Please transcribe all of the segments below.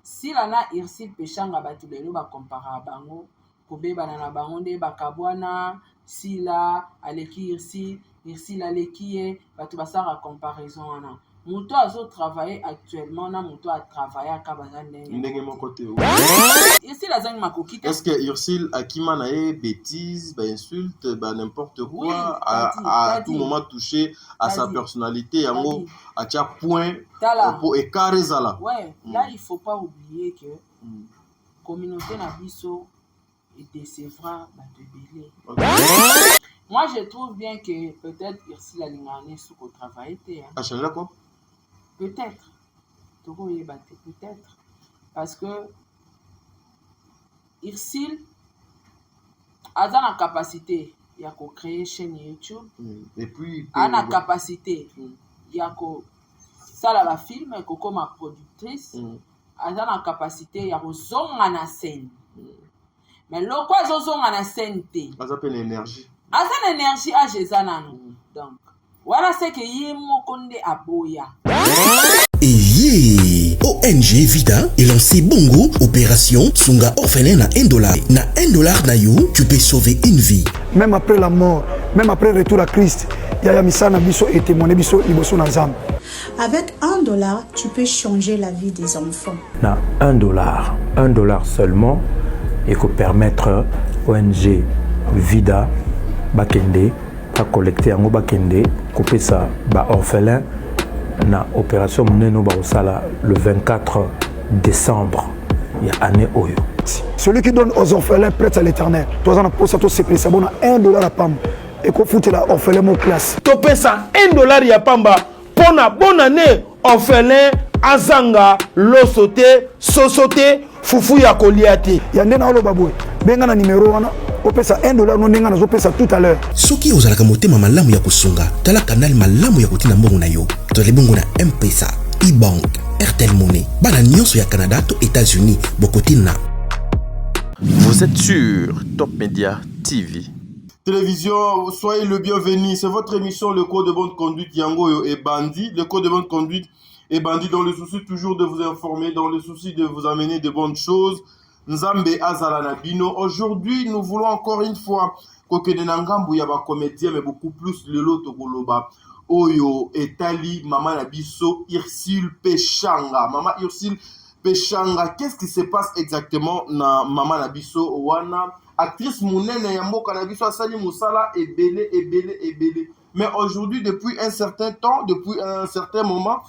si lana Irsil Peshanga batu lelo ba compara bango kobebana na bango nde bakabwana sila aleki Irsil aleki ye batu basala comparaison wana moto azo travailler actuellement na moto a travailler akabaza ndenge moko te Irsil azangi makoki te. Est-ce que Irsil akima na ye bêtise ba insulte ba n'importe quoi à tout moment touché à sa personnalité yango à tia point pour écarter zala. Ouais, là il faut pas oublier que communauté na biso et décevra bato ebele. Moi je trouve bien que peut-être Irsil alingane sous au travail te hein. A changer quoi? Peut-être. Peut-être. Parce que Irsil a la capacité de créer une chaîne YouTube. Et puis a la capacité de faire la film comme ma productrice. A la capacité de zonga na scène. Mais le quoi zonga na scène te. A ça l'énergie. A ça l'énergie a jezana no. Donc voilà ce que yemo konde aboya. Et ONG Vida est lancé Bongo, opération Sunga orphelin na $1. Na $1 na yo, tu peux sauver une vie. Même après la mort, même après le retour à Christ, Yaya Misana Biso et témoigné Biso Liboso Nazam. Avec $1, tu peux changer la vie des enfants. Na $1 seulement, et que permettre ONG Vida Bakende à collecter en Bakende, couper ça, ba orphelin. Na opération Mneno Baosala le 24 décembre, il y a année Oyo. Celui qui donne aux orphelins prête à l'éternel. Toi, on a posé tout c'est ça, on a $1 à Pam. Et qu'on fout la orphelin mon classe. Topé ça, $1 à Pamba. Pour la bonne année, orphelin, Azanga, Losote, Sosote, Fufu ya Koliati. Yandena Olo Baboué. Benga na numéro wana. Opesa $1 no nenga na zopesa tout à l'heure. Soki ozalaka motema malamu ya kusunga, tala canal malamu ya kotina mbongo na yo. Tole bongo na M-Pesa, e-bank, Airtel Money, bana nyonso ya Canada to États-Unis, bokotina. Vous êtes sur Top Media TV. Télévision, soyez le bienvenu. C'est votre émission Le Code de bonne conduite Yango et Bandi. Le Code de bonne conduite et Bandi dans le souci toujours de vous informer, dans le souci de vous amener de bonnes choses. Nzambe Azala Nabino. Aujourd'hui, nous voulons encore une fois kokende na ngambu ya ba comédien mais beaucoup plus lelo tokoloba oyo etali mama na biso Irsil Peshanga. Mama Irsil Peshanga, qu'est-ce qui se passe exactement na mama na biso wana actrice munene ya mboka na biso asali musala ebele. Mais aujourd'hui depuis un certain temps, depuis un certain moment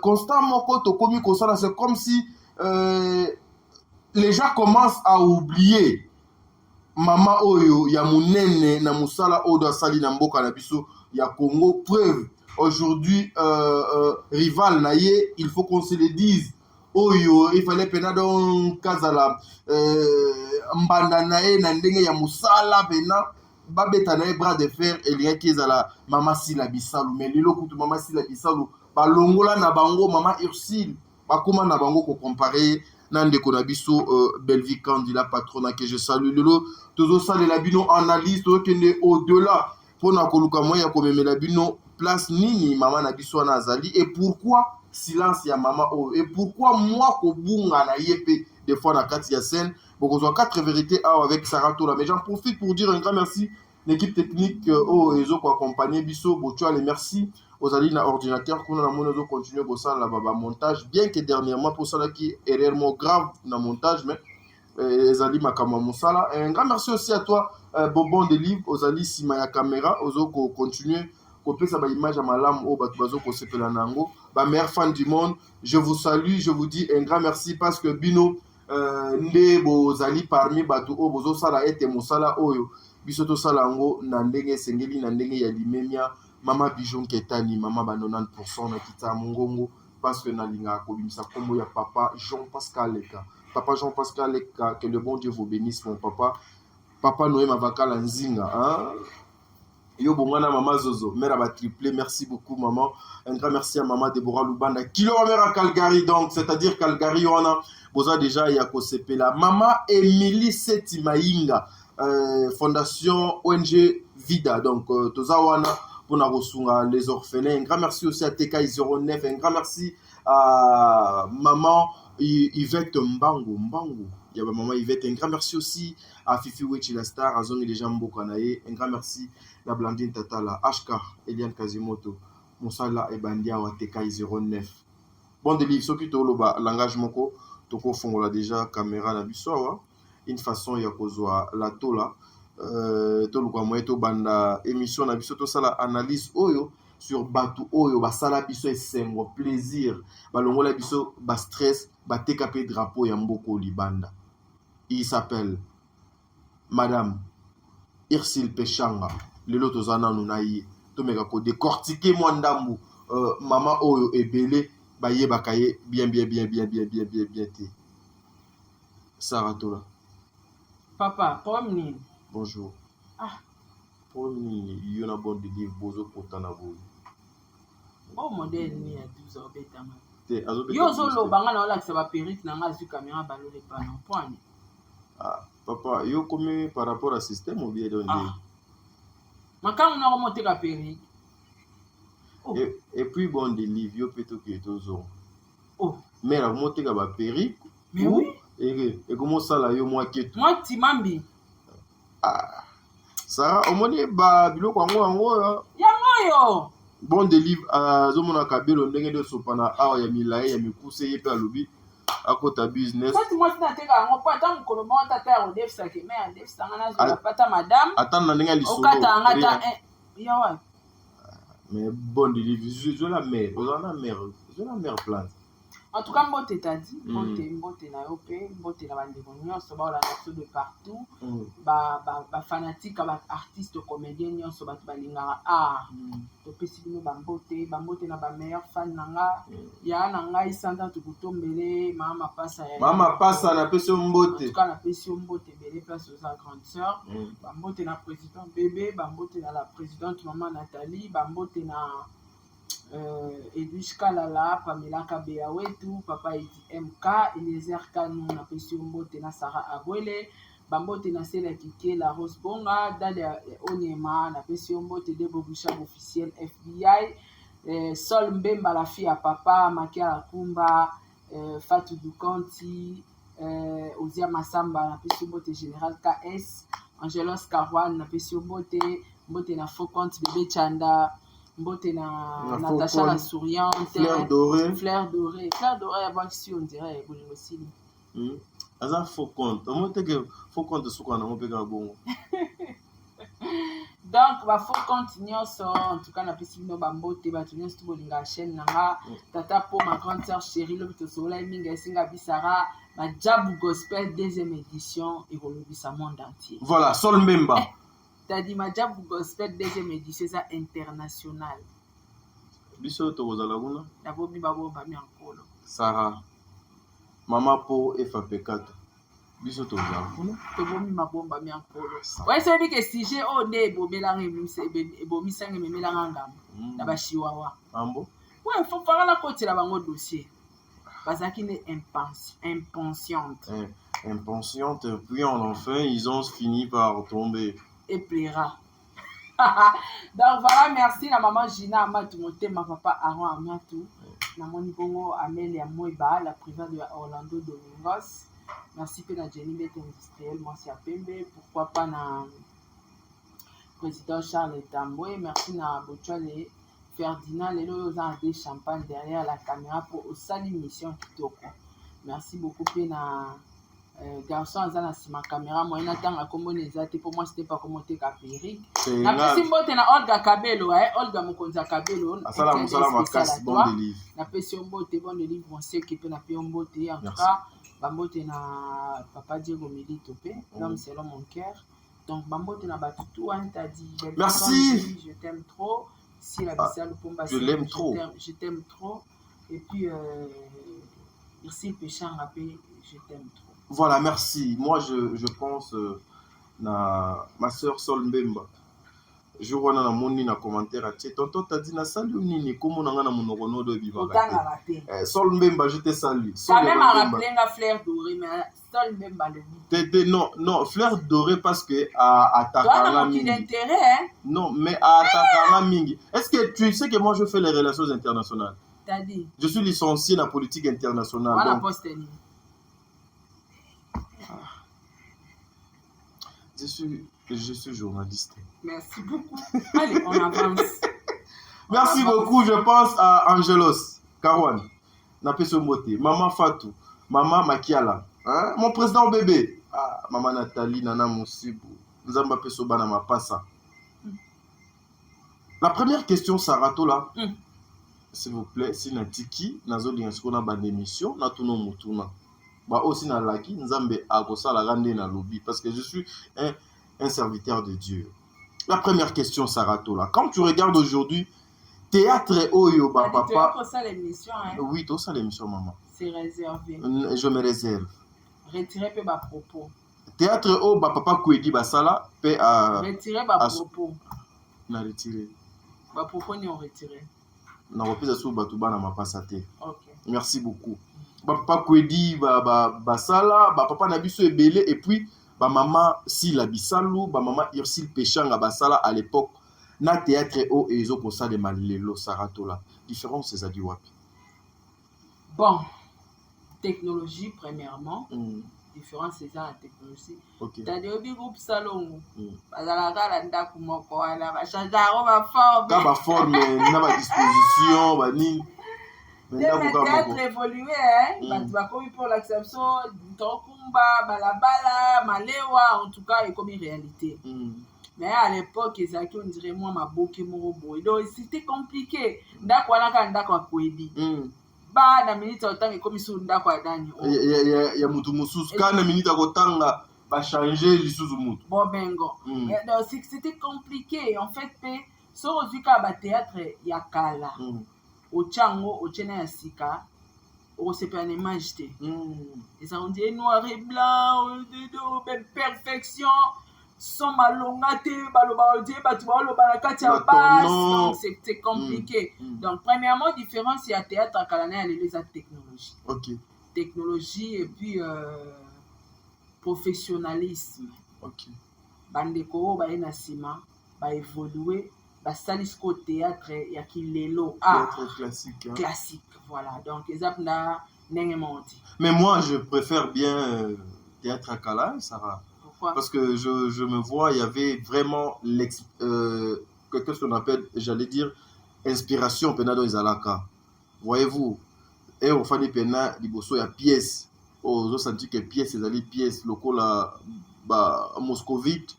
constamment ko tokomi kosala, c'est comme si les gens commencent à oublier Mama Oyo, ya munene na musala odo asali na mboka na biso ya Congo. Preuve, aujourd'hui, rival naye, il faut qu'on se le dise. Oyo, il fallait pena don kazala mbanda naye na ndenge ya musala pena babeta naye bras de fer elia kezala Mama Sila Bisalu. Mais lelo kutu Mama Sila Bisalu balongola na bango Mama Irsil bakoma na bango ko comparer Nande Konabiso, Belvi Candila Patrona que je salue. Lolo, tous ça les labino analyse, tout est au-delà. Pour na koluka moya comme me labino place nini maman Nabiso Nazali et pourquoi silence ya maman oh et pourquoi moi ko bunga na yepe des fois na katia scène beaucoup soit quatre vérités avec Sarah Tola. Mais j'en profite pour dire un grand merci l'équipe technique oh ezo ko accompagner biso botua les merci aux alliés na ordinateur qu'on a mono continuer pour ça là baba montage bien que dernièrement pour ça là qui est réellement grave na montage mais les alliés makama musala. Un grand merci aussi à toi Bobon de livre aux alliés sima ya caméra aux ko continuer ko ça ba image à malam au batu bazo ko sepela nango ba meilleur fan du monde. Je vous salue, je vous dis un grand merci parce que bino nde bozali parmi batu o bozo sala ete musala oyo bisoto salango na ndenge sengeli na ndenge ya limemia Mama Bijon Ketani, Mama ba 90% na kita mongongo parce que na linga ko bimisa kombo ya papa Jean-Pascal Leka. Papa Jean-Pascal Leka, que le bon Dieu vous bénisse mon papa. Papa Noé Mavakala Nzinga, hein? Yo bongana Mama Zozo, mère va tripler, merci beaucoup maman. Un grand merci à Mama Deborah Lubanda. Kilo mère à Calgary donc, c'est-à-dire Calgary on a boza déjà ya ko sepela. Mama Emily Setimainga, fondation ONG Vida donc tozawana pour les orphelins. Un grand merci aussi à TK09. Un grand merci à maman Yvette Mbango. Il y a maman Yvette. Un grand merci aussi à Fifi Wechi la star, à Zone et les gens Mbokanaye. Un grand merci à Blandine Tatala, HK, Eliane Kazimoto, Moussala et Bandia Wateka 09. Bon délivre, ce qui te le langage moko, toko fongola déjà caméra la bisoa. Une façon ya kozwa la tola. Tolu kwa moyeto banda émission na biso to sala analyse oyo sur batu oyo basala biso esengo plaisir balongola biso ba stress ba TKP drapeau ya mboko libanda. Il s'appelle Madame Irsile Peshanga. Lelo tozana nunayi to meka ko décortiquer moi ndambu mama oyo ebele baye bakaye bien te. Saratola. Papa, pomme. Bonjour. Ah. Pour ni il y a un bon délire bozo pourtant na bo. Bon modèle ni à 12 ans betama. Te Yo zolo banga na ola ba perruque na nga zu caméra balole pas non point. Ah, papa, yo comme par rapport à système ou bien donc. Makam na remonter ka perruque. Et puis bon délire yo peto que tozo. Oh. Mais la monter ka ba perruque. Mais oui. Et comment ça là yo moi qui tout. Moi timambi. Ah. Ça au moins ba biloko ngo yo. Bon délivre à zomona kabelo ndenge de sopana awa ya milaye ya mikuse yepe alobi akota business. Quand moi tu n'ateka ngo pas tant ko mo tata o def ça que mais def ça ngana zo pata madame. Attends ndenge li solo. Okata ngata ya wa. Mais bon délivre je la mère, je la mère plante. En tout cas, mbote t'a dit, mbote na yope, mbote na bandeko nyonso ba la nation de partout, ba fanatique ba artiste comédien nyonso ba balinga to pesi bino ba mbote na ba meilleur fan nanga, ya nanga isanda to kutombele mama pasa ya. Mama pasa na pesi mbote. En tout cas na pesi mbote bele place aux grande sœur, ba mbote na président bébé, ba mbote na la présidente maman Nathalie, ba mbote na Edwige Kalala, Pamela Kabea Wetu, Papa Edi MK, Eliezer Kanou, na Pesio Mbote na Sarah Abwele, Bambote na Sela Kike, la Rose Bonga, Dada Onyema, na Pesio Mbote, Debo Bouchab officiel FBI, Sol Mbemba, la fille à Papa, Makia Akumba, Fatou Dukanti, Ozia Massamba, na Pesio Mbote Général KS, Angelos Karwan, na Pesio Mbote, Mbote na Fokont, Bébé Chanda, Mbote na Natacha la souriante, Fleur dorée, avant si on dirait aussi. Aza Fokont, comment te que Fokont souka na mopeka bongo. Donc ba Fokont nyonso en tout cas na pesi bino ba mbote ba nyonso bolinga chaîne nanga tata pour ma grande sœur chérie le to sola minga singa bisara ma Jabu Gospel deuxième édition et rolobisa monde entier. Voilà, Sol Mbemba. T'as dit ma Jabu Gospel deuxième édition ça international. Biso to kozala kuna. Na bobi babo ba mi ankolo. Sarah. Mama po FAP4. Biso to kozala kuna. To bomi mabomba mi ankolo. Ouais c'est dit que si j'ai on est bomelanga ebomi sange memelanga ngam. Na ba chiwawa. Ambo. Ouais faut faire la côté la bango dossier. Bazaki ne impatiente. Impatiente puis enfin ils ont fini par tomber. Et plaira. Donc voilà, merci la maman Gina Amatou, ma papa Aaron Amatou, na moni bongo Amélia Moiba, la présidente de Orlando Domingos. Merci pour la Jenny Bête industrielle, moi c'est Pembe, pourquoi pas na président Charles Tamboué, merci na Bochale Ferdinand, les lots ont des champagne derrière la caméra pour aussi mission Kitoko. Merci beaucoup pour na garçon azana sima caméra moi natanga kombo nezate pour moi c'était pas comment te kapérique na pesi mbote na Olga Kabelo Olga Mokonza Kabelo asala makasi bon délivre na pesi mbote bon délivre on sait que pe na pe mbote en tout cas bambote na papa Diego Milito pe l'homme selon mon cœur donc bambote na batutu an t'a dit merci je t'aime trop si la Bissal Pomba je l'aime trop je t'aime trop et puis Irsile Peshanga rappé je t'aime trop. Voilà, merci. Moi, je pense ma soeur Sol Mbemba. Je vois dans mon commentaire à tonton t'as dit na salut nini comment on a na monogono de bibaka. Sol Mbemba, je te salue. Ça même à rappeler la fleur dorée mais Sol Mbemba le non, fleur dorée parce que à Takara mingi. Intérêt hein? Non, mais à Takara mingi. Est-ce que tu sais que moi je fais les relations internationales? t'as dit. Je suis licencié dans la politique internationale. Voilà, Donc, poste. je suis journaliste. Merci beaucoup. Allez, on avance. Merci beaucoup. Je pense à Angelos Karwan, Napeso Mbote, Maman Fatou, Maman Makiala, hein? Mon président bébé, Maman Nathalie, Nana Moussibou, Nzamba Peso Bana Mapasa. La première question, Sarato, là, s'il vous plaît, si Natiki, Nazoli, Nskona, Ban émission, Natuno Mutuna. Bah aussi na laki nzambe akosa la rande na lobby parce que je suis un serviteur de Dieu. La première question Sarato là, quand tu regardes aujourd'hui théâtre oyo ba papa pour ça l'émission hein. Oui, tout ça l'émission maman. C'est réservé. Je me réserve. Retirer peu ba propos. Théâtre oyo ba papa Kwedi basala pe à retirer ba propos. Na retirer. Ba propos ni on retiré. Na repisa sou batuba na mapasate. OK. Merci beaucoup. Papa Kwedi basala papa na biso ebele et puis maman Sila Bisalou maman Ursile Péchanga basala à l'époque na théâtre o ezo ko ça de malelo Sarato là différence c'est à dire wapi. Bon, technologie premièrement, différence c'est ça la technologie. OK. T'as des groupe salon bazala kala ndaku moko wala ba changer ba forme. Ka ba forme na ba disposition ba ni le théâtre évolué, hein? Bakomi pour l'acception, Tokumba, Balabala, Malewa, en tout cas, il comme une réalité. Mais à l'époque, on dirait moi, ma boucle, mon robot. Donc, c'était compliqué. D'accord, d'accord, Kwedi. Ba, na minute autant, et comme sur d'accord, Dani. Il y a Moutou Moussous, quand na minute autant, va changer l'issue Moutou. Bon, bengo. Donc, c'était compliqué. En fait, sur le théâtre, il y a Kala. Ochango, Ochena ya Sika, Osepiane Majte. Ils ont dit noir et blanc, de belle perfection, sans malongate, balobaodie, batubalobana ya basse. Donc c'était compliqué. Donc, premièrement, différence, il y a théâtre à Kalana et les technologies. OK. Technologie et puis professionnalisme. OK. Bandeko, Baena Sima, va évoluer. Basalisco théâtre ya kilelo théâtre classique hein? Classique voilà donc ezapna nengemoti. Mais moi je préfère bien théâtre à Kala Sarah. Pourquoi? Parce que je me vois il y avait vraiment qu'est-ce qu'on appelle j'allais dire inspiration penado izalaka. Voyez-vous et on fait des pena liboso ya pièce aux senti que pièce ezali pièce lokola ba moscovite.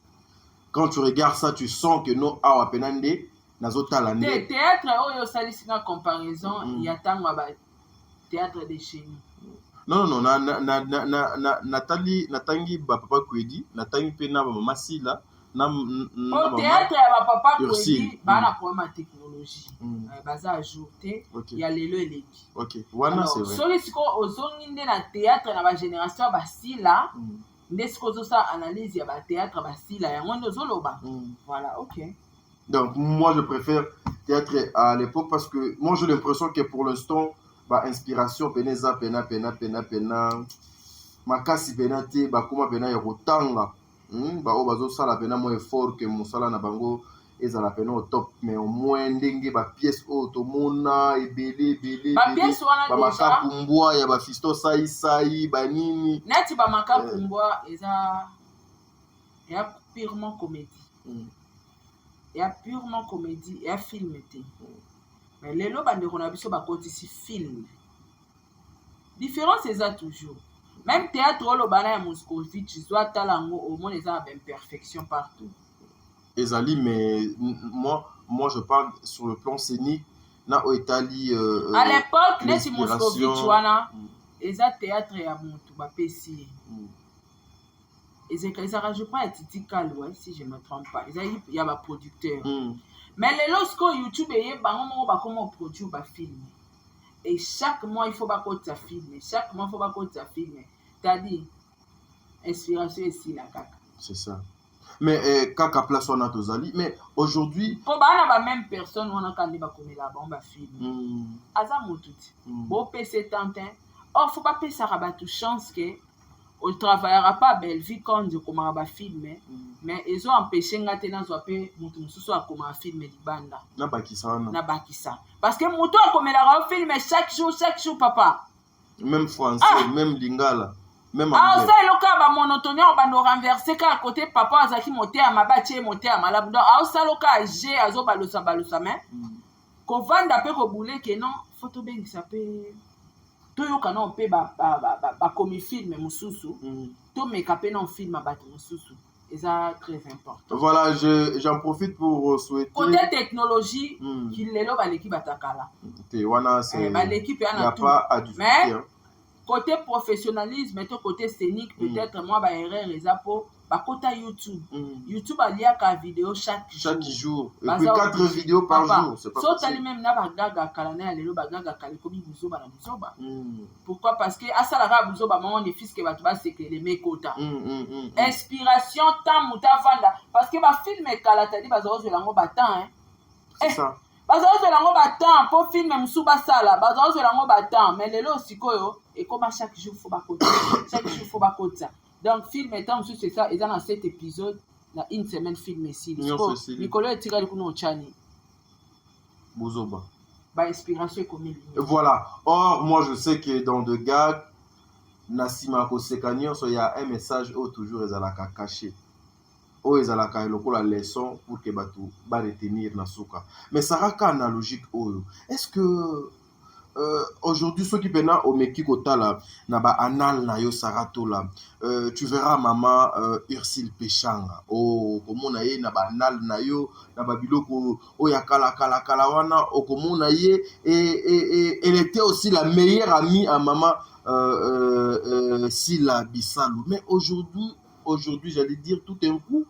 Quand tu regardes ça, tu sens que non, awa penande nazotalande. Théâtre oyo salisina comparaison, il y a tant théâtre de chez nous. Non, Nathalie ba papa Kwedi, Nathalie pena ba maman Sila, na théâtre ya ba papa Kwedi, ba na problème technologie. Baza ajouter, il y a lelo eleki. OK, wana c'est vrai. Solisiko ozonginde na théâtre na ba génération ba Sila. N'est-ce ça analyse il y a théâtre basila ya ngondo zoloba. Voilà, OK. Donc moi je préfère théâtre à l'époque parce que moi j'ai l'impression que pour l'instant ba inspiration peneza pena makasi penate ba kuma pena ya kotanga ba o bazo sala pena mo effort que musala na bango ezala pena au top mais au moins ndenge ba pièce auto mona ebele ba pièce wana ba makapumbwa ya ba fisto sai ba nini neti ba makapumbwa eza ya purement comédie ya purement comédie ya film était mais lelo bande qu'on a biso ba kotisi film différence eza toujours même théâtre lo bana ya Moscovitch soit talango au moins eza ben perfection partout. Ezali, mais moi je parle sur le plan scénique na o Italie à l'époque neti Moscovitch wana eza théâtre ya mutu ba pesi ezeka je pas Titi Kalou si je me trompe pas il y a ba producteur mais les lorsque YouTube est bango moko ba comment produire ba film et chaque mois il faut ba côté film chaque mois il faut ba côté film c'est-à-dire inspiration ici la kaka c'est ça. Mais kaka place on a tozali mais aujourd'hui pour bana ba même personne on a quand ba komela ba film aza mututi bo PC tantin oh faut pas pesa rabatu chance que on ne travaillera pas belle vie quand on commence à filmer, mais ils ont empêché de faire un film libanda. Na bakisa. Parce que mon tour comme la film chaque jour papa. Même français, même lingala, même anglais. Ça le cas ba monotonie on va nous renverser car à côté papa azaki monter à mabache monter à malab. Donc ça le cas j'ai azo balosa mais ko vanda pe ko boule que non photo ben ça peut toyoka na mpe bakomi filme mosusu tomeka mpe na film ya bato mosusu eza très important. Voilà, j'en profite pour souhaiter côté technologie kilelo baleki batakala wana c'est baleki mpe ana tout mais côté professionnalisme to côté scénique peut-être moi ba erreur eza po bakota YouTube YouTube aliaka vidéo chaque jour et puis 4 vidéos par jour, c'est pas possible. So même na bagaga kala na lelo bagaga kala komi buzoba na buzoba. Pourquoi? Parce que asalaka buzoba moment de fils que batu ba sekele mekota inspiration tant muta vanda parce que ba film kala tadi bazo lango batan c'est ça bazo lango batan pour film musu basala bazo lango batan mais lelo sikoyo et comme chaque jour faut bakota donc film étant c'est ça ils ont dans 7 épisodes dans une semaine film ici Nicolas Tirali kuno chani buzoba ba inspiration comme voilà. Or moi je sais que dans de gags nasima ko sekanyo so il y a un message toujours ezalaka caché ezalaka lokola leçon pour que batu ba retenir na suka mais ça raka analogique est-ce que aujourd'hui ceux qui pena au meki kotala na ba anal na yo sarato là tu verras maman Ursile Pechanga komona ye na ba anal na yo na ba biloko ya kala wana komona ye et elle était aussi la meilleure amie à maman Sila Bisalou. Mais aujourd'hui j'allais dire tout un coup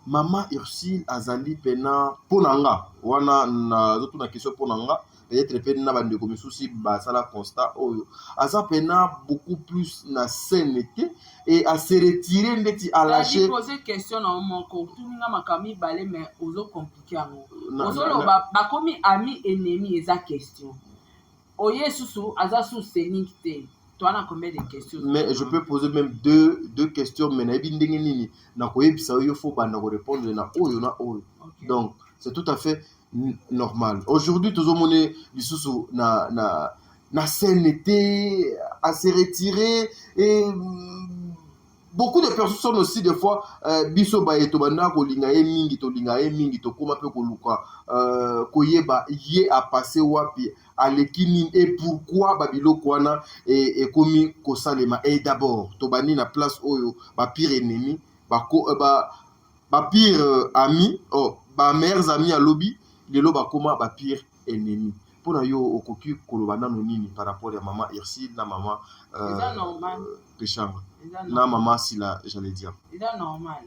maman Ursile azali pena ponanga wana na zoto na question ponanga peut-être pena bande comme souci basala constat aza pena beaucoup plus na scèneté et à se retirer ndeti à lâcher poser question na mon ko tuninga makami balé mais ozo compliqué ngo ozo ba komi ami ennemi eza question oye susu aza sous scénique. Toi, on a combien de questions? Mais je peux poser même deux questions. Mais il faut répondre na oyo na oyo. Donc, c'est tout à fait normal. Aujourd'hui, tout le monde na scène était à se retirer et beaucoup de personnes sont aussi des fois biso ba etobanda ko linga e mingi to koma pe ko luka koyeba ye a passé wapi alekini et pourquoi babilo kwana et komi ko salema et d'abord to bani na place oyo ba pire ennemi ba pire ami ba meilleurs amis à lobby lelo ba koma ba pire ennemi. Pour yo okoki kolobana no nini par rapport à maman Ursile na maman Pechanga na maman Sila, j'allais dire. C'est normal.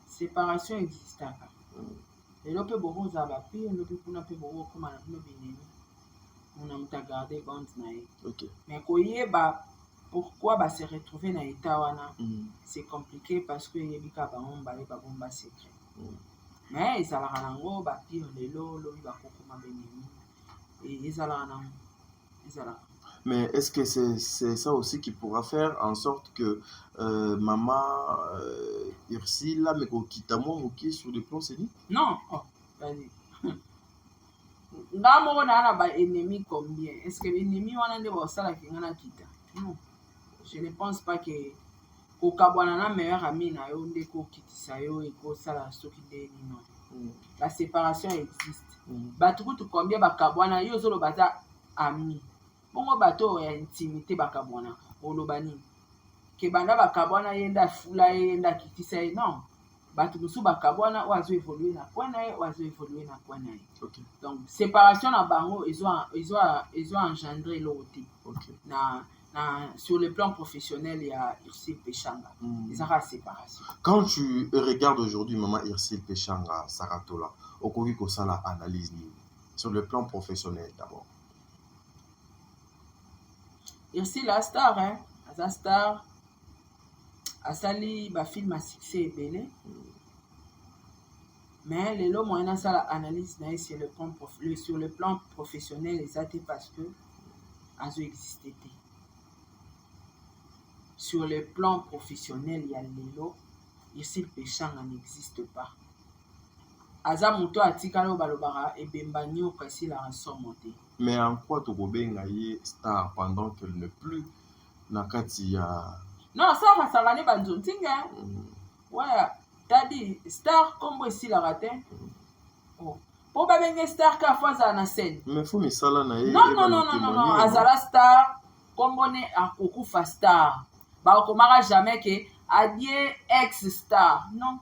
Séparation existe. Et là peut beaucoup ça va pire, le peut kuna peut beaucoup comme na no binini. On a muta garder bande na ye. OK. Mais koyeba pourquoi se retrouver na état wana c'est compliqué parce que yebika ba bomba secret. Mais ça la rango ba pire lelo lo ba kokuma benini. Mais est-ce que c'est ça aussi qui pourra faire en sorte que maman Ursile là mais quitte moi qui sur le plan scénique? Non, vas-y. Ngamo na ba ennemi combien? Est-ce que l'ennemi wana nde ba sala ki ngana kita? Non. Je ne pense pas que ko kabwana na meilleur ami na yo nde ko kitisa yo et ko sala soki de non. La séparation existe. Batukutu combien bakabwana yo zolo baza ami. Bongo bato ya intimité bakabwana olobani. Ke banda bakabwana yenda fula yenda kitisa non. Batukusu bakabwana wazo évoluer na kwana ye wazo évoluer na kwana ye. OK. Donc séparation na bango ils ont engendré l'autre. OK. Sur le plan professionnel, il y a Ursile Pechanga. Ils ont la séparation. Quand tu regardes aujourd'hui maman Ursile Pechanga, Saratola, Okoviko Sala analyse sur le plan professionnel d'abord. Ursile la star, hein? La star. Asali ba film à succès et belé. Mais les lots moyens ça l'analyse sur le plan professionnel, ils étaient parce que azo existé. sur le plan professionnel, il y a Lelo, ici le péchant n'existe pas. Aza moto atikala balobara et bembanyo kasi la rançonné. Mais en quoi tu as star pendant qu'elle n'est plus na kati ya non ça va ça va banzontinga ouais t'as dit star comme ici la raté oh pour ba benga star ka faza na scène mais faut misala na ye non azala star comme on est à kokufa star ba okomaka jamais que adie ex star non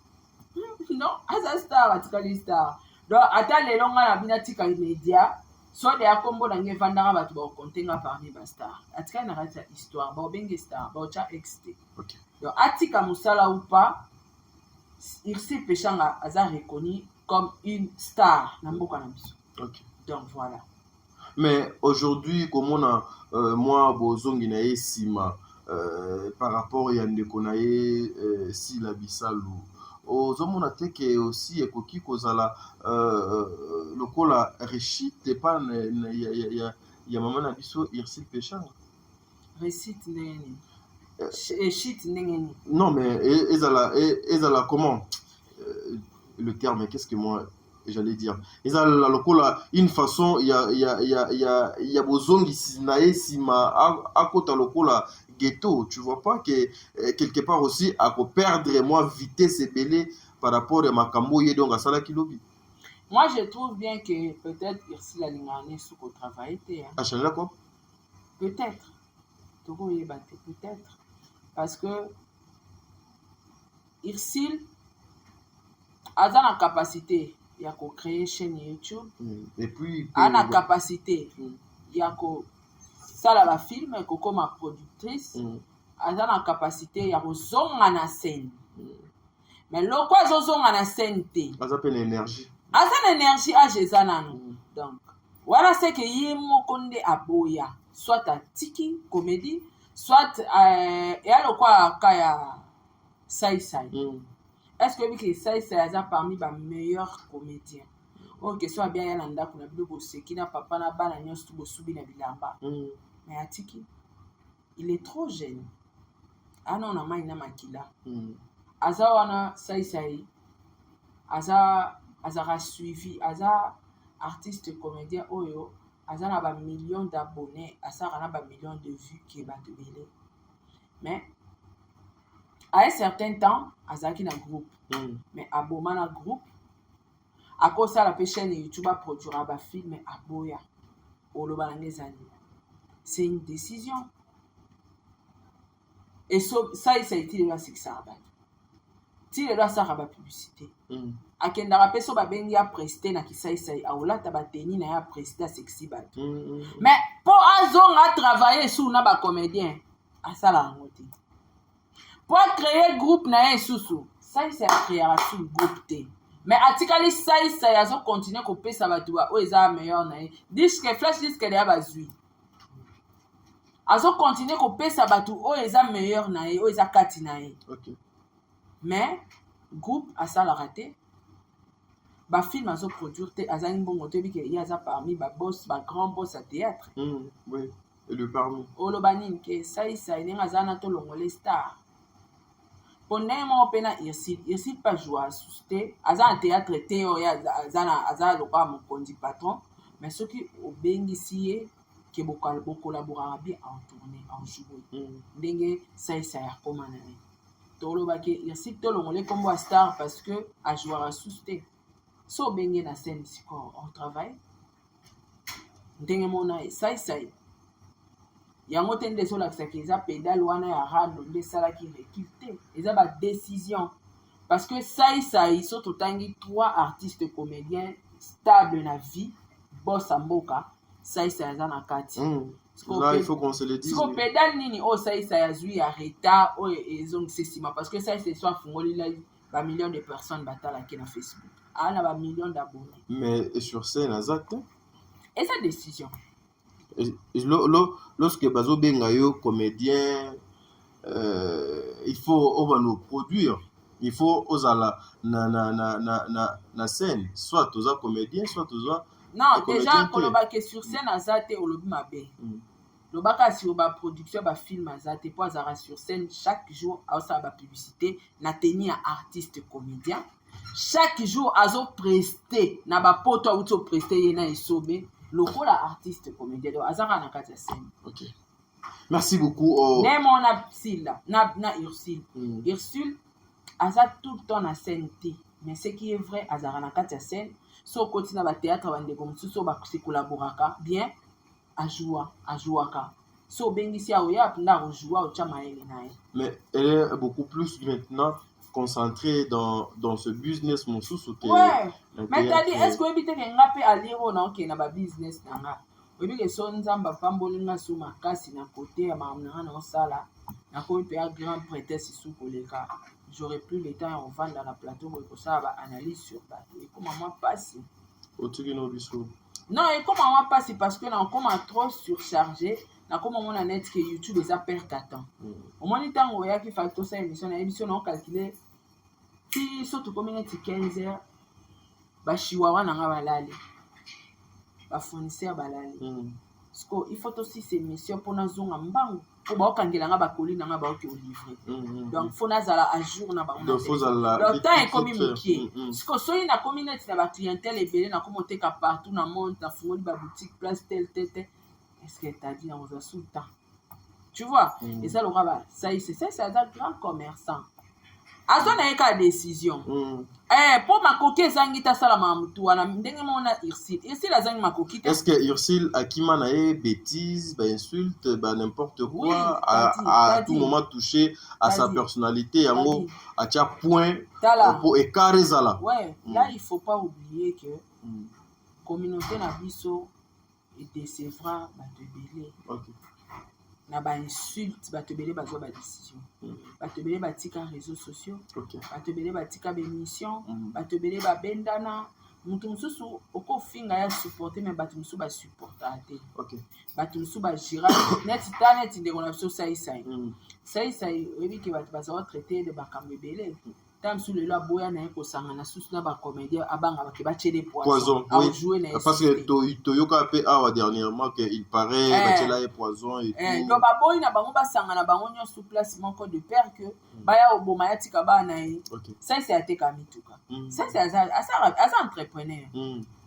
aza star atikali star donc ata lelo nga na bina tika media so de akombo na nge vandanga batu ba kontenga parmi ba star atikali na kati ya histoire ba benge star ba cha XT okay. Donc atika musala ou pas ici Péchanga aza reconnu comme une star na mboka na biso okay. Donc voilà. Mais aujourd'hui comme on a moi bozongi na esima par rapport ya ndeko na ye si la bisalu ozomona te ke aussi ekoki kozala lokola réussite pa ya mama na biso Ursule Péchanga réussite ndenge réussite ndenge non mais ezala comment le terme qu'est-ce que moi j'allais dire ezala lokola une façon ya bozongisi na ye sima akota lokola ghetto, tu vois pas que quelque part aussi à perdre moi vitesse et belé par rapport à ma camboye donc à ça qui lobby. Moi je trouve bien que peut-être Ursule la lingane sous au travail était à changer quoi peut-être peut-être parce que Ursule a la capacité il y a créer chaîne YouTube et puis a la capacité il y a ça la film et comme ma productrice a la capacité ya kozonga na scène mais loko azozonga na scène te aza énergie a jezana donc voilà c'est que yimo konde aboya soit à tiki comédie soit et alors quoi kaya sai est-ce que oui sai aza parmi les meilleurs comédiens ok soit bien yalanda kuna biloko sekina papa na bana nyonso bosubi na bilamba mais atiki il est trop jeune ana na mai na makila aza wana sai aza suivi aza artiste comédien oyo aza na ba millions d'abonnés aza na ba millions de vues qui bato belé mais à un certain temps azaki na groupe mais aboma na groupe à cause ça la chaîne YouTube a produire ba film mais aboya oloba na ngezani c'est une décision et ça a été le succès à battre ti le ça ba publicité akenda rapé so ba bengi a prester na kisai aolata ba teni na ya prester sexy bat mais pour azonga travailler sous na ba comédien asala ngoti pour créer groupe na un sous ça c'est création groupe T mais atikali ça yazo continuer ko pesa batu ba o eza meilleur na disque flash disque ya bazui azo continuer ko pesa batu o eza meilleur na o eza kati na OK mais groupe a la raté ba film azo produire te azali mbongo te bike yaza parmi ba boss ba grand boss à théâtre oui et le parmi olobanine ke ça nenga zana to longole star Pondemo pena Ursule pas jouer susté aza en théâtre théo ya aza le quoi mon condi patron mais ceux qui obengisi que beaucoup collaborer bien en tournée en jouer ndenge ça ya koma na tolo ba ke Ursule to longole comme wa star parce que a jouer à susté so bengi na scène siko on travaille ndenge mona ça yango te nde ezolakisaka eza pédale wana ya rado nde esalaki recul te eza badécision parce que sai so totangi 3 artistes comédiens stables na vie boss ya mboka sai aza na kati là il faut qu'on se le dise siko pédale nini oyo sai azwi ya retard oyo ezongisa nsima parce que sai so afungolila ba millions de personnes batalaki na Facebook ana ba millions d'abonnés mais sur scène aza te eza décision lorsque bazo benga yo comédien il faut on va nous produire il faut ozala na scène soit oza comédien soit oza non déjà koloba que sur scène azate olobi mabe lobaka si ba production ba film azate po azara sur scène chaque jour aosa ba publicité na tenir artiste comédien chaque jour azo prester na ba poto auto prester yena esobe lokola artiste comédien donc azara na kati ya scène. OK. Merci beaucoup. Même on a Silla na Ursule. Ursule aza tout le temps na scène té mais ce qui est vrai azara na kati ya scène so continue ba théâtre ba ndeko mususu ba collaboraka bien ajouaka so bengisi ya oya punda rejoua au chamaele nae. Mais elle est beaucoup plus maintenant concentrée dans ce business mususu que ouais mais t'as dit est-ce que ebite ke ngape aliro na ok na ba business nanga obi ke so nzamba pamboli nga so makasi na côté ya mamna na osala na ko pe a grand prêtesse sous koleka j'aurais plus le temps en vendre dans la plateau pour ça ba analyse sur bateau et comment moi passe otikino biso. Non, et comment moi passe parce que on commence trop surchargé na comment on a net que YouTube ça perd temps. Au moins temps où il y a qui fait tout ça émission on calculer si surtout comme il est 15 heures ba chiwawa na nga balali ba fournisseur balali parce que il faut aussi ces missions pour na zonga mbangu pour ba okangela nga ba colis na nga ba oki livrer donc faut na zala à jour na ba donc faut zala le temps est comme mokié parce que so ina communauté na ba clientèle ebele na comme oteka partout na monde na fungoli ba boutique place tel est-ce que t'as dit on va sous le temps tu vois et ça le raba ça c'est un grand commerçant azo na eka décision pour makoki ezangi tasala mamutu wana ndenge mona Ursule azangi makoki te. Est-ce que Ursule akima na ye bêtise ba insulte ba n'importe quoi oui, à tout moment toucher à sa personnalité yango à tia point pour écarter zala. Ouais, là il faut pas oublier que communauté na biso et décevra ba te belé. OK. Na ba insulte ba te belé ba zo ba décision. Ba te belé ba tika réseaux sociaux. OK. Ba te belé ba tika bémission, ba te belé ba bendana. Mutu mususu oko finga ya supporter mais ba mususu ba supporter te. OK. Ba mususu ba gira net ndeko na biso sai. Sai oyebi ke ba za traiter de ba kambebele. Tam sous le boya na ko sanga na susu na ba comédien abanga ba ke ba chele poison oui. Jouer na parce que Toyoka pe awa dernièrement que il paraît ba chela et poison et tout donc ba boy na bango ba sanga na bango nyo sous place moko de père que ba ya oboma ya tika ba na yi ça c'est ateka mituka ça c'est asa entrepreneur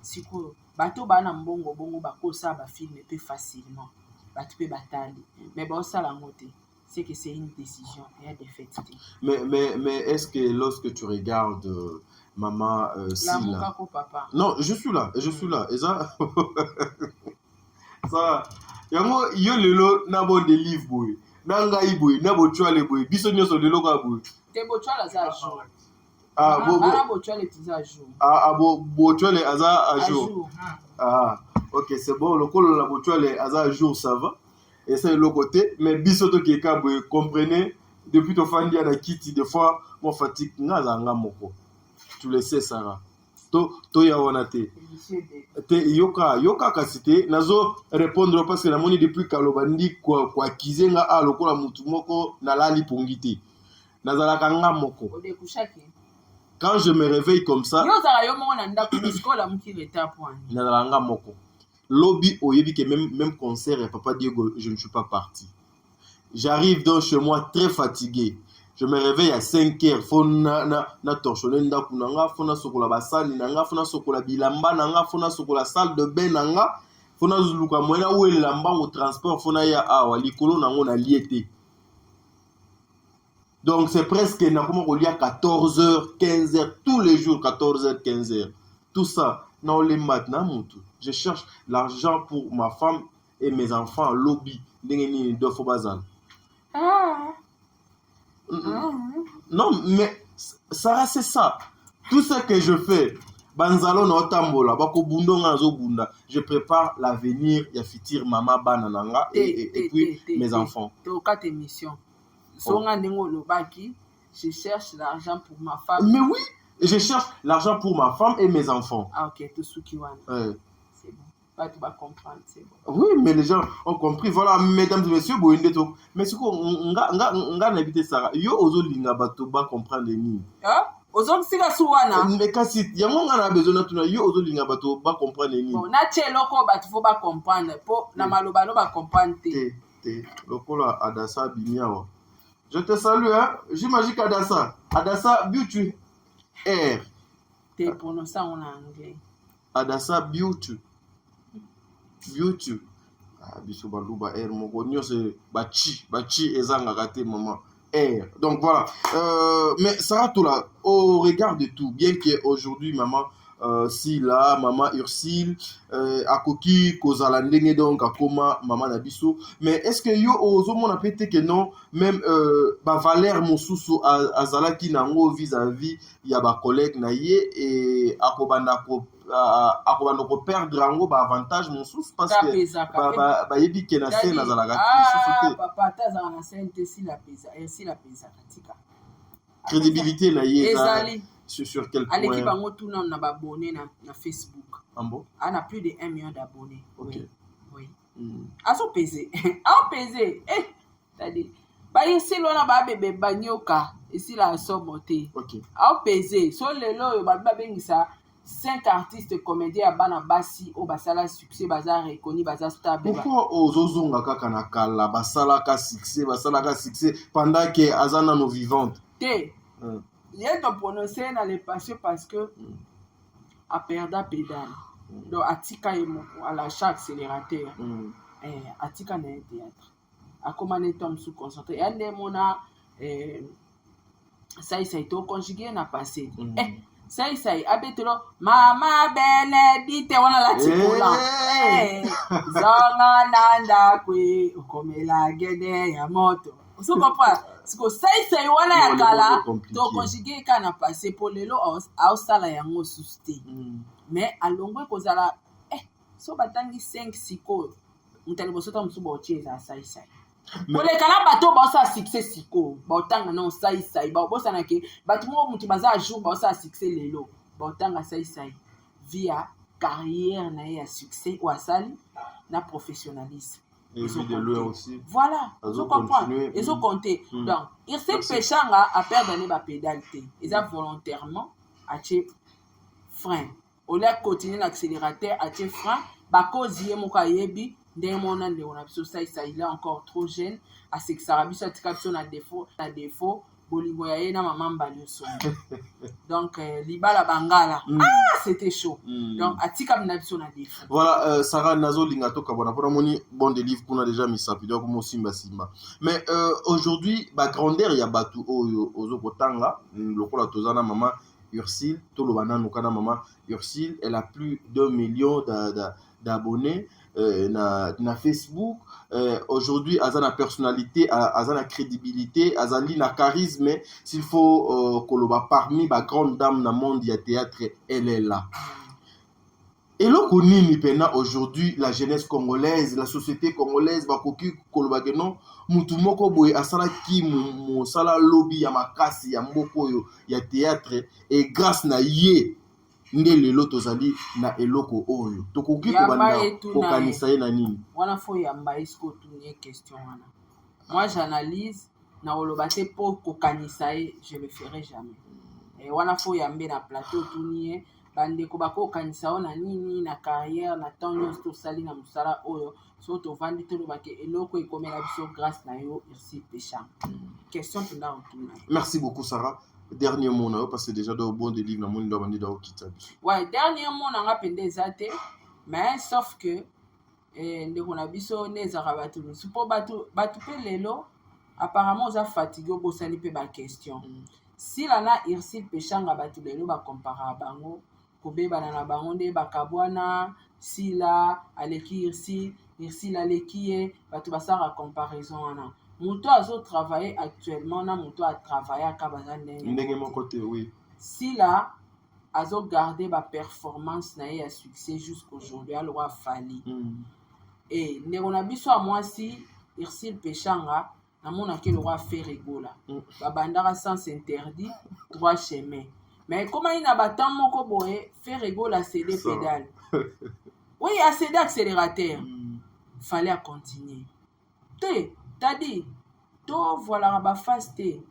siko bato ba na mbongo ba ko sa ba film peu facilement bato pe batali mais ba osala ngote c'est que c'est une décision et une défaite. Mais est-ce que lorsque tu regardes maman Silla... papa. Non, je suis là. Et ça... ça... Yango, yo lelo na bon de livre boy. Nanga boy, na bo chwale boy. Biso nyoso lelo ka boy. Te bo chwale za jour. Ah, bo chwale ti za jour. Ah, bo chwale aza à jour. Ah, OK, c'est bon. Le col la bo chwale aza à jour, ça va. Et ça est le côté mais bisoto qui est comprenez depuis ton fan dia na kiti des fois mon fatigue ngazanga moko tu le sais Sarah to ya onate te yoka kasite nazo répondre parce que la moni depuis kalobandi kwa kizenga a lokola mutu moko na lali pongiti nazala kanga moko quand je me réveille comme ça yo za yo mona ndako biskola muki reta point nazala nga moko lobby oyebi que même concert et papa Diego je ne suis pas parti. J'arrive donc chez moi très fatigué. Je me réveille à 5 heures. Faut na torchonner ndaku nanga, faut na sokola basali nanga, faut na sokola bilamba nanga, faut na sokola salle de bain nanga, faut na zuluka moyena ou lamba au transport, faut na ya awa likolo nango na liete. Donc c'est presque na comment on lit à 14h, 15h tous les jours 14h, 15h. Tout ça na les matna mutu. Je cherche l'argent pour ma femme et mes enfants. Lobby. Non, mais Sarah, c'est ça. Tout ce que je fais, je prépare l'avenir, il y a futur maman banananga et puis mes enfants. Je cherche l'argent pour ma femme. Mais oui, je cherche l'argent pour ma femme et mes enfants. Ah ok, tout ce qui va. C'est bon. Bah, tu vas comprendre, c'est bon. Oui, mais les gens ont compris. Voilà, mesdames et messieurs, mais ce qu'on a habité ça. Yo ozo linga bato ba comprendre ni. Hein? ozokisika su wana mais kasi yango nga na besoin natuna yo ozolinga bato bacomprendre nini natie eloko bato fo bacomprendre mpo na maloba no bacomprendre te lokola Adassa abimi. Je te salue, hein. J'imagine Adassa Beauty R. T'es prononcé en anglais. Adassa Beauty. Biso baluba R moko nyose bachi ezanga kate maman R. Donc voilà. Mais Sarah Toula, au regard de tout, bien que aujourd'hui maman Sila, maman Ursile, Akoki, Kozala ndenge donc akoma maman Nabiso. Mais est-ce que yo ozomona pété que non même Valère Mosusu azalaki nango vis-à-vis ya ba collègue na ye et akobanda ko perdre ango ba avantage Mosusu parce que ba yebi ke na scène azalaka papa tazana na scène te si la pesa katika crédibilité na ye ezali sur quel point Aleki bango tout non na abonné na Facebook. Ambo? On a plus de 1 million d'abonnés. OK. Oui. Aso pesé. A pesé. C'est-à-dire ba yesi lona ba bébé banyoka ici la somoté. OK. A pesé. So lelo ba bengisa 5 artistes comédiens à bana basi au basala succès bazar reconnu bazar stable. Pourquoi ozozonga kaka na kala basala ka succès pendant que azana no vivante? J'ai ton prononcé dans le passé parce que à perdre pédale. Donc atika à l'achat accélérateur. Atika na théâtre. A commander tom sous concentré. Et des mona ça été conjugué na passé. Ça abetelo mama Benedite wana la tikola. Zonga nanda kwe ukomela gede ya moto. Vous comprenez? Siko sai wana ya kala to conjuguer kana passé pour lelo au sala yango susté. Mais alongwe kozala so batangi 5 siko mutali bosota musubo ocheza sai. Pour les kala bato ba sa succès siko ba otanga non sai ba bosana ke bato mo mutu baza jour ba sa succès lelo ba otanga sai via carrière na ya succès ou asali na professionnalisme. Ils ont aussi. Voilà, ils ont compris, ils ont compté. Donc, ils se péchant à perdre la pédalité. Ils ont volontairement acheté frein. Au lieu de continuer l'accélérateur, acheté frein, cause y est mon cahier, dès mon an de on a ça il est encore trop jeune, à ce que ça rabis à caption à défaut, Bolivoyaye na maman balioso. Donc libala bangala. C'était chaud. Donc atika mnabso na défaut. Voilà Sarah Nazo lingato kabona pour moni bon des livres qu'on a déjà mis ça puis donc mo simba. Mais aujourd'hui ba grandeur ya batu ozo kotanga lokola tozana maman Ursile to lo banano kana maman Ursile elle a plus d'1 million d'abonnés na Facebook. Aujourd'hui azana personnalité azana crédibilité azali na charisme s'il faut koloba parmi ba grande dame na monde ya théâtre elle est là. Et le konini pena aujourd'hui la jeunesse congolaise la société congolaise bakoki koloba que non mutu moko boye asala ki mo sala lobby ya makasi ya mboko yo ya théâtre et grâce na ye nde lelo tozali na eloko oyo tokoki kobanda kokanisa ye na nini wana fo yamba isko tunye question wana moi j'analyse na oloba te po kokanisa ye je le ferai jamais et wana fo yambe na plateau tunye bandeko bakokanisa ona nini na carrière na temps nyonso tosali na mosala oyo so tovandi tolobake eloko ekomela biso grâce na yo ici péchant question tunda otuna. Merci beaucoup Sarah. Dernier mot na parce que déjà de bon des livres na monde doit bandi doit quitter. Ouais, dernier mot na ngapende ezate mais sauf que ndeko na biso nezaka batu supo batu pe lelo apparemment za fatigué bosali pe ba question. Si la na Ursile Péchanga batu lelo ba compara bango kobebana na bango nde bakabwana Sila aleki Ursile aleki batu basara comparaison wana. Muto azo travailler actuellement na muto a travailler à Kabazane. Ndenge mon côté oui. Sila azo garder ba performance na ya succès jusqu'aujourd'hui à loi fali. Et ndeko na biso a moi si Ursile Péchanga na mona ke le roi fait rigola. Ba bandara sens interdit droit chemin. Mais comment il n'a pas tant moko boye fait rigola céder pédale. Oui, a céder accélérateur. Fallait continuer. T'as dit, to voilà ba fasté.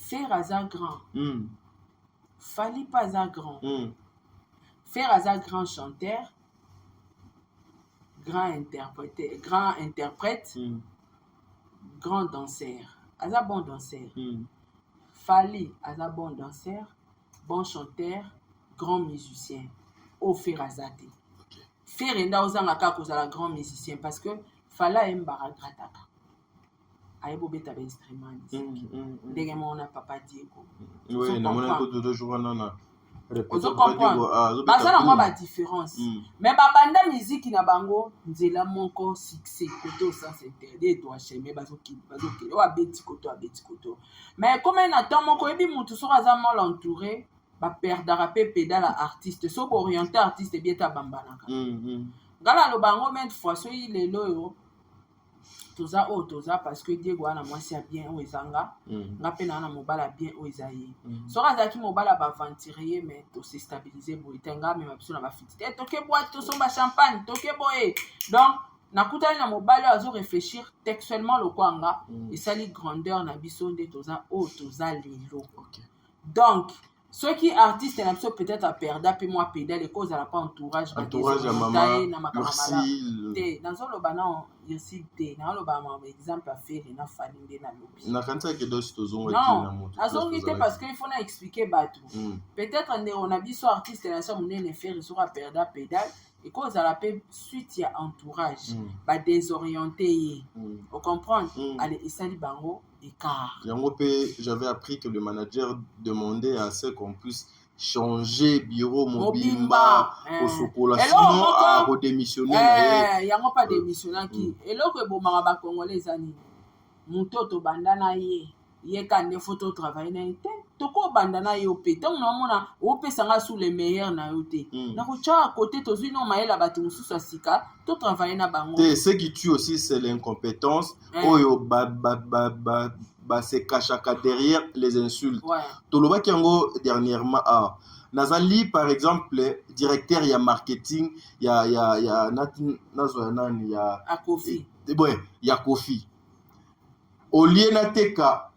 Faire aza grand. Fali pas aza grand. Faire aza grand chanteur, grand interprète, grand danseur. Aza bon danseur. Fali aza bon danseur, bon chanteur, grand musicien. Au faire aza te. Faire enda ozanga kaka kozala grand musicien parce que Fala embara grataka. Aïbo beta ba instrument. Ndenge mona papa Diego. Oui, na mona ko deux jours nana. Ozo comprendre. Bazala moi ba différence. Mais ba banda musique na bango nzela moko succès koto sans interdit to acheme bazoki. O abeti koto. Mais comme na temps moko ebi mutu so aza mal entouré, ba perdra pe pédale artiste so orienté artiste bieta bambanaka. Ngala lo bango maintes fois so il est lo toza parce que Diego ana mwasi bien o ezanga nga pe na mobala bien o ezaye so razaki mobala ba aventurier mais to se stabiliser boitenga mais biso na ba fitite toke boîte to somba champagne toke boye donc nakutani na mobala azo réfléchir textuellement le kwanga et sali grandeur na biso nde toza lelo donc ceux qui artistes na biso peut-être a perda pe moi pédale et cause à la pas entourage à maman merci dans le banan ici te na lo ba exemple à faire na falinde na lobi na kanta ke dos tozonga na moto azongite parce que il faut na expliquer bato peut-être on a biso artiste na ça monene faire sur a perda pédale et cause à la paix suite ya entourage ba désorienté on comprend allez isali bango écart yango pe j'avais appris que le manager demandait à ce qu'on puisse changer bureau mobimba au sokola sinon à redémissionner yango pas démissionner qui eloko ebomaka ba congolais ani mutoto bandana ye kande photo travailler na te toko bandana yo pe tant na mona o pesanga sous les meilleurs na yo te na ko cha à côté tozui no maela batu mususu asika to travailler na bango ce qui tue aussi c'est l'incompétence oyo ba se cachaka derrière les insultes tolobaki yango dernièrement nazali par exemple directeur ya marketing ya nazo nani ya Kofi ya Kofi au lieu na teka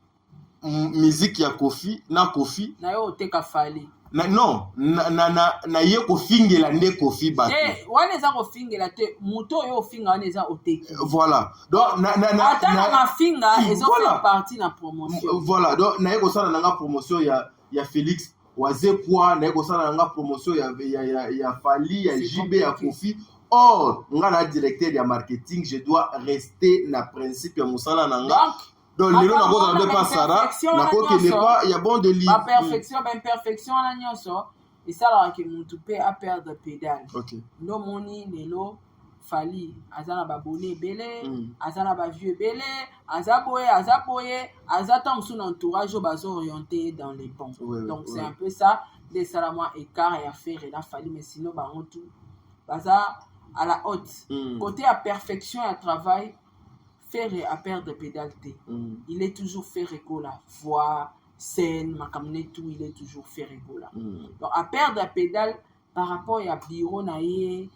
musique ya Kofi na yo teka Fali non na ye kofingela nde Kofi bato wana eza kofingela te muto yo ofinga wana eza oteki voilà donc na mafinga ezofika partie na promotion voilà donc na ye kosala nanga promotion ya Félix Wazekwa na ye kosala nanga promotion ya Fali ya JB ya Kofi or nga na directeur ya marketing je dois rester na principe ya musala nanga donc lelo na ko na pas Sarah na ko ke pas il y a bon de la perfection ben imperfection na nyonso isala ke mutu pe a perdre pédale no moni lelo Fali azana ba bonnet belé azana ba vieux belé azaboye azata musu entourage bazo orienté dans les bons donc c'est un peu ça des salama écart et affaire et la Fali mais sinon ba on tout baza à la haute côté à perfection et à travail faire à perdre pédale il est toujours fait la voix scène makamne tout il est toujours fait donc à perdre pédale par rapport à bureau na ye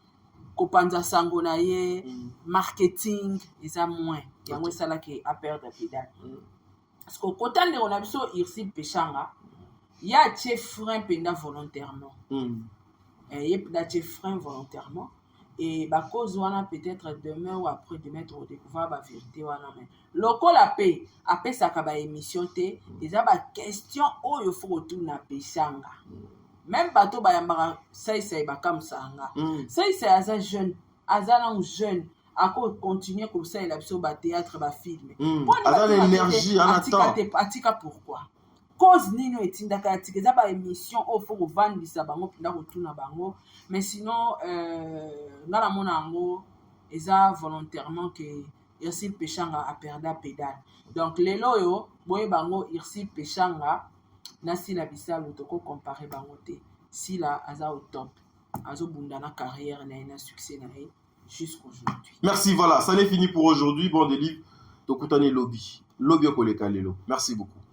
kopanza sango na ye marketing eza moins yango sala ke à perdre pédale parce que côté on a biso irsi pechanga ya tie frein penda volontairement et ya tie frein volontairement et bah cause wana peut-être demain ou après demain on découvrir la vérité wana mais local la paix après ça ka ba émission te eza ba question oyo faut retourner na pechanga même bato ba yambara ça ba comme ça nga ça aza jeune azana un jeune à continuer comme ça il a besoin ba théâtre ba film aza l'énergie en attend atika pourquoi cause nino etindaka atika eza ba émission au faut vendre bango pinda retourner bango mais sinon ngala mona yango eza volontairement que Irsil Pechanga a perdu pédale donc lelo yo boye bango Irsil Pechanga na sila bisalo toko comparer bango te sila aza au top azo bundana carrière na succès na jusqu'aujourd'hui. Merci, voilà, ça n'est fini pour aujourd'hui. Bon délire tokutani lobby okoleka lelo. Merci beaucoup.